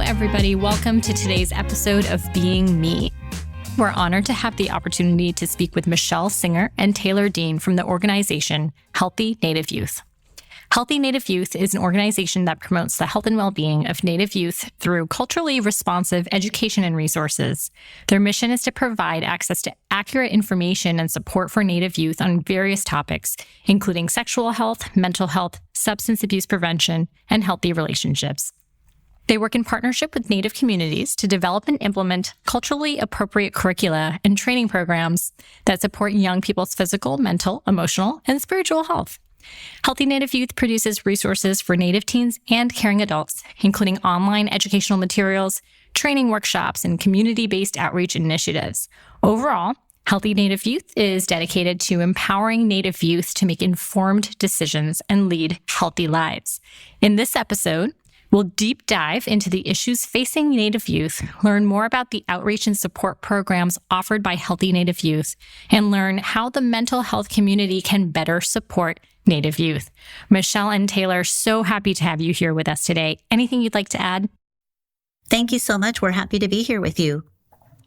everybody. Welcome to today's episode of BeingMe. We're honored to have the opportunity to speak with Michelle Singer and Taylor Dean from the organization Healthy Native Youth. Healthy Native Youth is an organization that promotes the health and well-being of Native youth through culturally responsive education and resources. Their mission is to provide access to accurate information and support for Native youth on various topics, including sexual health, mental health, substance abuse prevention, and healthy relationships. They work in partnership with Native communities to develop and implement culturally appropriate curricula and training programs that support young people's physical, mental, emotional, and spiritual health. Healthy Native Youth produces resources for Native teens and caring adults, including online educational materials, training workshops, and community-based outreach initiatives. Overall, Healthy Native Youth is dedicated to empowering Native youth to make informed decisions and lead healthy lives. In this episode, we'll deep dive into the issues facing Native youth, learn more about the outreach and support programs offered by Healthy Native Youth, and learn how the mental health community can better support Native youth. Michelle and Taylor, so happy to have you here with us today. Anything you'd like to add? Thank you so much. We're happy to be here with you.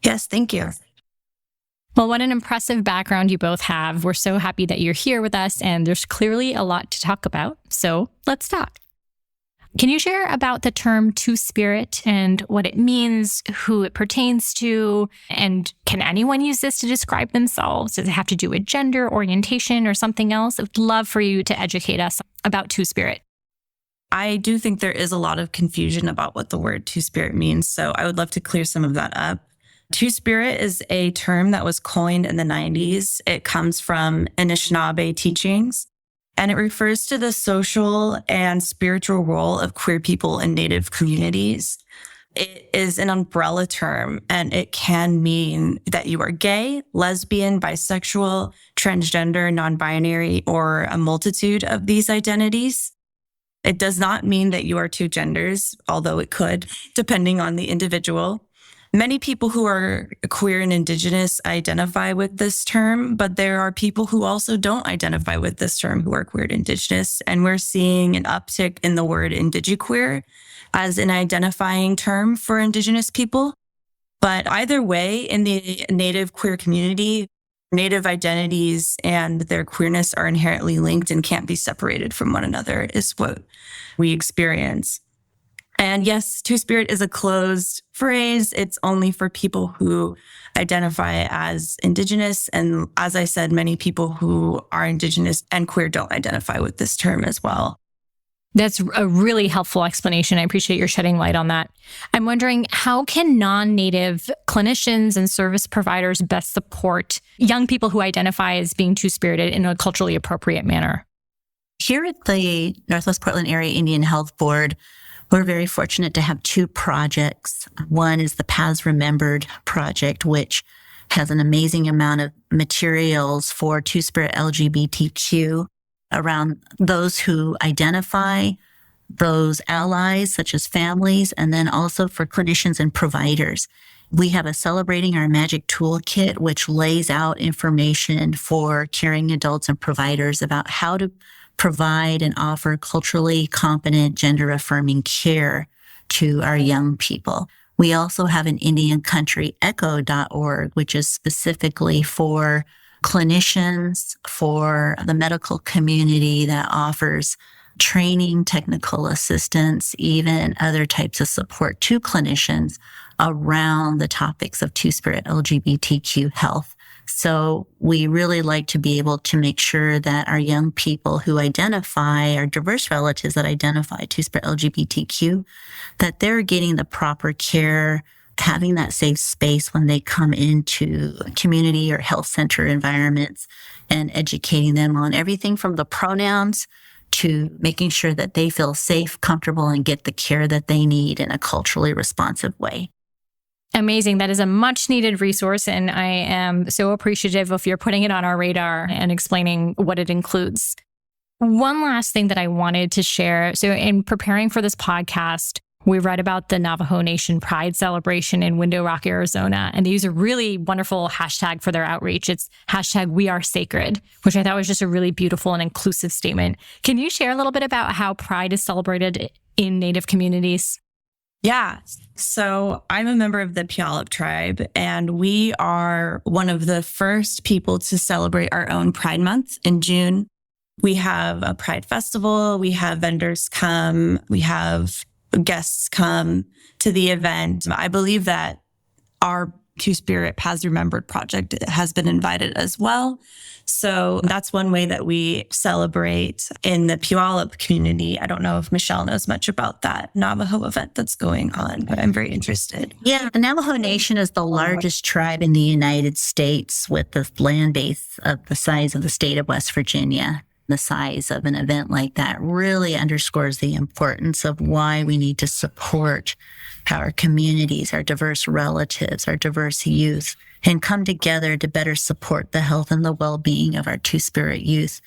Yes, thank you. Well, what an impressive background you both have. We're so happy that you're here with us, and there's clearly a lot to talk about. So let's talk. Can you share about the term Two-Spirit and what it means, who it pertains to, and can anyone use this to describe themselves? Does it have to do with gender, orientation, or something else? I would love for you to educate us about Two-Spirit. I do think there is a lot of confusion about what the word Two-Spirit means, so I would love to clear some of that up. Two-Spirit is a term that was coined in the 90s. It comes from Anishinaabe teachings, and it refers to the social and spiritual role of queer people in Native communities. It is an umbrella term, and it can mean that you are gay, lesbian, bisexual, transgender, non-binary, or a multitude of these identities. It does not mean that you are two genders, although it could, depending on the individual. Many people who are queer and Indigenous identify with this term, but there are people who also don't identify with this term who are queer and Indigenous. And we're seeing an uptick in the word indigiqueer as an identifying term for Indigenous people. But either way, in the Native queer community, Native identities and their queerness are inherently linked and can't be separated from one another, is what we experience. And yes, Two-Spirit is a closed phrase. It's only for people who identify as Indigenous. And as I said, many people who are Indigenous and queer don't identify with this term as well. That's a really helpful explanation. I appreciate your shedding light on that. I'm wondering, how can non-Native clinicians and service providers best support young people who identify as being Two-Spirited in a culturally appropriate manner? Here at the Northwest Portland Area Indian Health Board, we're very fortunate to have two projects. One is the Paths Remembered project, which has an amazing amount of materials for Two-Spirit LGBTQ around those who identify, those allies such as families, and then also for clinicians and providers. We have a Celebrating Our Magic Toolkit, which lays out information for caring adults and providers about how to provide and offer culturally competent, gender-affirming care to our young people. We also have an Indian Country Echo.org, which is specifically for clinicians, for the medical community that offers training, technical assistance, even other types of support to clinicians around the topics of Two-Spirit LGBTQ health. So we really like to be able to make sure that our young people who identify, our diverse relatives that identify Two-Spirit LGBTQ, that they're getting the proper care, having that safe space when they come into community or health center environments, and educating them on everything from the pronouns to making sure that they feel safe, comfortable, and get the care that they need in a culturally responsive way. Amazing. That is a much needed resource, and I am so appreciative of your putting it on our radar and explaining what it includes. One last thing that I wanted to share. So in preparing for this podcast, we read about the Navajo Nation Pride celebration in Window Rock, Arizona, and they use a really wonderful hashtag for their outreach. It's #WeAreSacred, which I thought was just a really beautiful and inclusive statement. Can you share a little bit about how Pride is celebrated in Native communities? Yeah. So I'm a member of the Puyallup tribe, and we are one of the first people to celebrate our own Pride Month in June. We have a Pride Festival. We have vendors come. We have guests come to the event. I believe that our Two-Spirit Paths Remembered project has been invited as well. So that's one way that we celebrate in the Puyallup community. I don't know if Michelle knows much about that Navajo event that's going on, but I'm very interested. Yeah, the Navajo Nation is the largest tribe in the United States with the land base of the size of the state of West Virginia. The size of an event like that really underscores the importance of why we need to support our communities, our diverse relatives, our diverse youth, and come together to better support the health and the well-being of our Two-Spirit youth.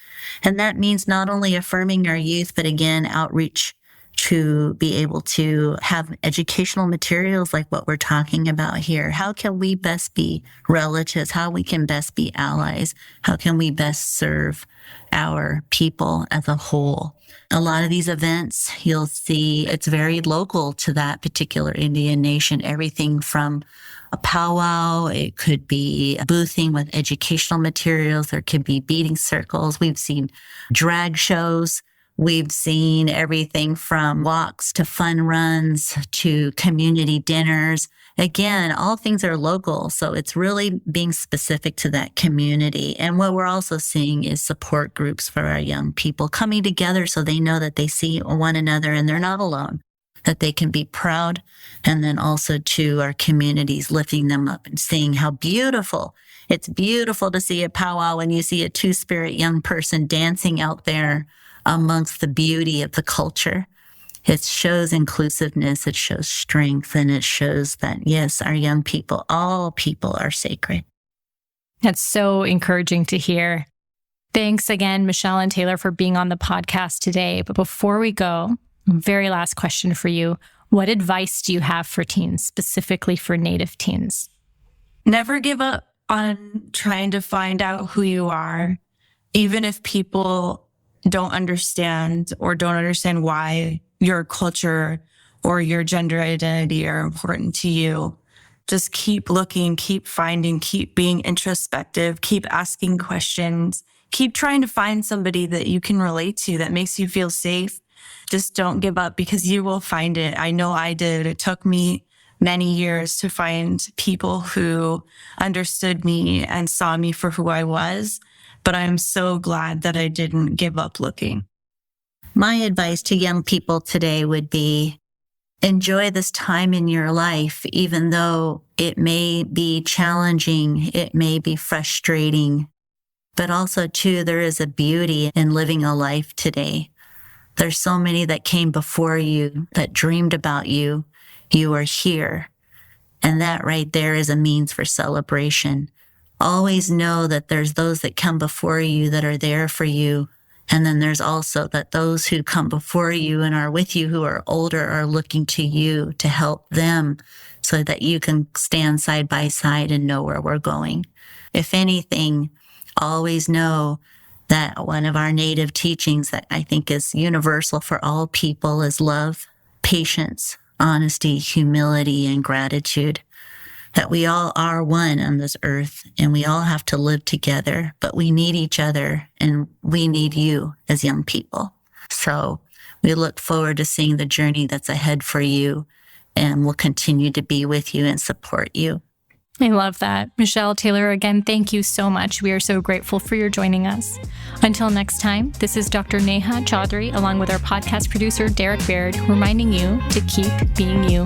And that means not only affirming our youth, but again, outreach to be able to have educational materials like what we're talking about here. How can we best be relatives? How we can best be allies? How can we best serve our people as a whole? A lot of these events, you'll see it's very local to that particular Indian nation. Everything from a powwow, it could be boothing with educational materials, there could be beading circles. We've seen drag shows. We've seen everything from walks to fun runs to community dinners. Again, all things are local, so it's really being specific to that community. And what we're also seeing is support groups for our young people coming together so they know that they see one another and they're not alone, that they can be proud. And then also to our communities, lifting them up and seeing how beautiful. It's beautiful to see a powwow when you see a Two-Spirit young person dancing out there amongst the beauty of the culture. It shows inclusiveness, it shows strength, and it shows that, yes, our young people, all people are sacred. That's so encouraging to hear. Thanks again, Michelle and Taylor, for being on the podcast today. But before we go, very last question for you. What advice do you have for teens, specifically for Native teens? Never give up on trying to find out who you are, even if people don't understand why your culture or your gender identity are important to you. Just keep looking, keep finding, keep being introspective, keep asking questions, keep trying to find somebody that you can relate to that makes you feel safe. Just don't give up, because you will find it. I know I did. It took me many years to find people who understood me and saw me for who I was. But I'm so glad that I didn't give up looking. My advice to young people today would be enjoy this time in your life, even though it may be challenging, it may be frustrating, but also too, there is a beauty in living a life today. There's so many that came before you that dreamed about you. You are here. And that right there is a means for celebration. Always know that there's those that come before you that are there for you. And then there's also that those who come before you and are with you who are older are looking to you to help them so that you can stand side by side and know where we're going. If anything, always know that one of our Native teachings that I think is universal for all people is love, patience, honesty, humility, and gratitude. That we all are one on this earth and we all have to live together, but we need each other and we need you as young people. So we look forward to seeing the journey that's ahead for you, and we'll continue to be with you and support you. I love that. Michelle, Taylor, again, thank you so much. We are so grateful for your joining us. Until next time, this is Dr. Neha Chaudhary, along with our podcast producer, Derek Baird, reminding you to keep being you.